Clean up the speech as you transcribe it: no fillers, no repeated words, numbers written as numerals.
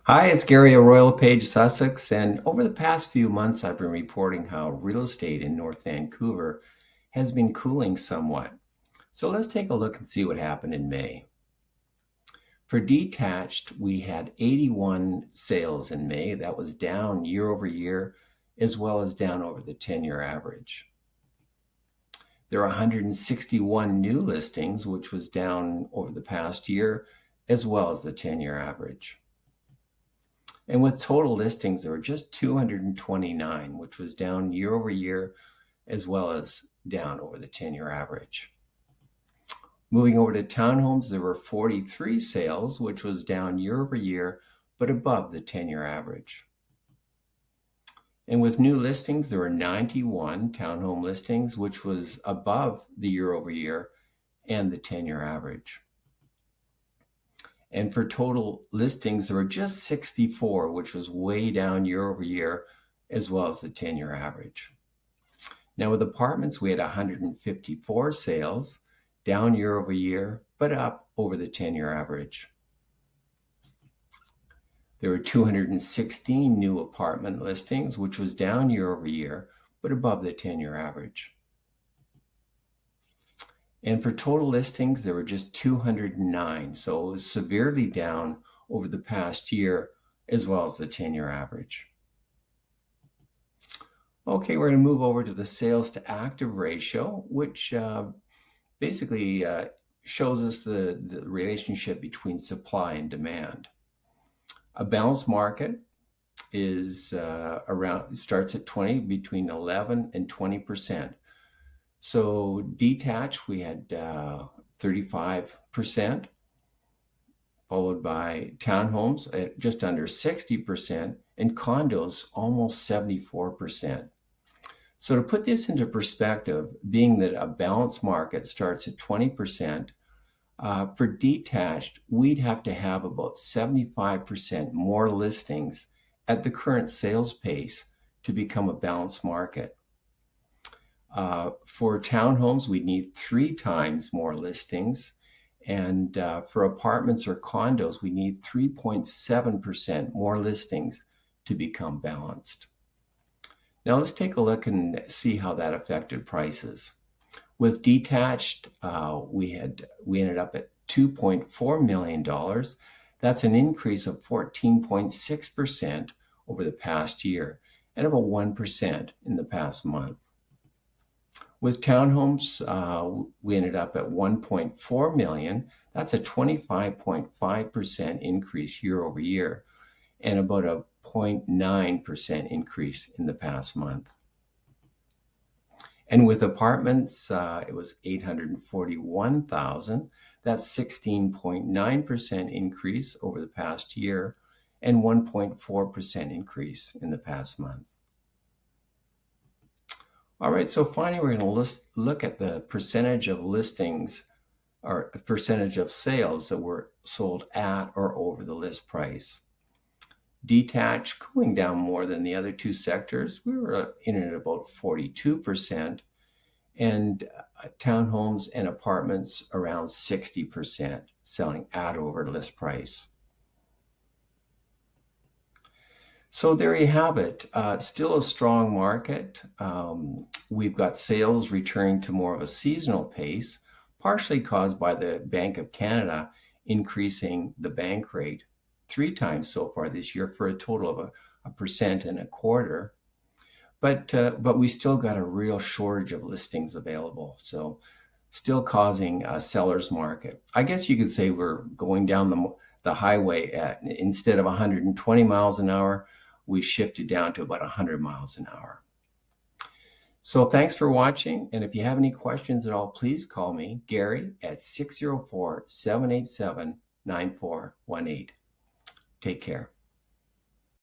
Hi, it's Gary at Royal LePage, Sussex, and over the past few months, I've been reporting how real estate in North Vancouver has been cooling somewhat. So let's take a look and see what happened in May. For Detached, we had 81 sales in May. That was down year over year, as well as down over the 10-year average. There are 161 new listings, which was down over the past year, as well as the 10-year average. And with total listings, there were just 229, which was down year over year, as well as down over the 10-year average. Moving over to townhomes, there were 43 sales, which was down year over year, but above the 10-year average. And with new listings, there were 91 townhome listings, which was above the year over year and the 10-year average. And for total listings, there were just 64, which was way down year over year, as well as the 10-year average. Now with apartments, we had 154 sales, down year over year, but up over the 10-year average. There were 216 new apartment listings, which was down year over year, but above the 10-year average. And for total listings, there were just 209. So it was severely down over the past year, as well as the 10-year average. Okay, we're going to move over to the sales to active ratio, which basically shows us the relationship between supply and demand. A balanced market is starts at 20, between 11 and 20%. So detached, we had 35%, followed by townhomes at just under 60%, and condos almost 74%. So to put this into perspective, being that a balanced market starts at 20%, for detached, we'd have to have about 75% more listings at the current sales pace to become a balanced market. For townhomes, we need 3 times more listings. And for apartments or condos, we need 3.7% more listings to become balanced. Now let's take a look and see how that affected prices. With detached, we ended up at $2.4 million. That's an increase of 14.6% over the past year and about 1% in the past month. With townhomes, we ended up at 1.4 million. That's a 25.5% increase year over year and about a 0.9% increase in the past month. And with apartments, it was 841,000. That's 16.9% increase over the past year and 1.4% increase in the past month. All right, so finally, we're going to look at the percentage of listings or percentage of sales that were sold at or over the list price. Detached cooling down more than the other two sectors. We were in at about 42%, and townhomes and apartments around 60% selling at or over list price. So there you have it. Still a strong market. We've got sales returning to more of a seasonal pace, partially caused by the Bank of Canada increasing the bank rate 3 times so far this year for a total of a 1.25%. But we still got a real shortage of listings available. So still causing a seller's market. I guess you could say we're going down the highway at, instead of 120 miles an hour, we shifted down to about 100 miles an hour. So thanks for watching. And if you have any questions at all, please call me, Gary, at 604-787-9418. Take care.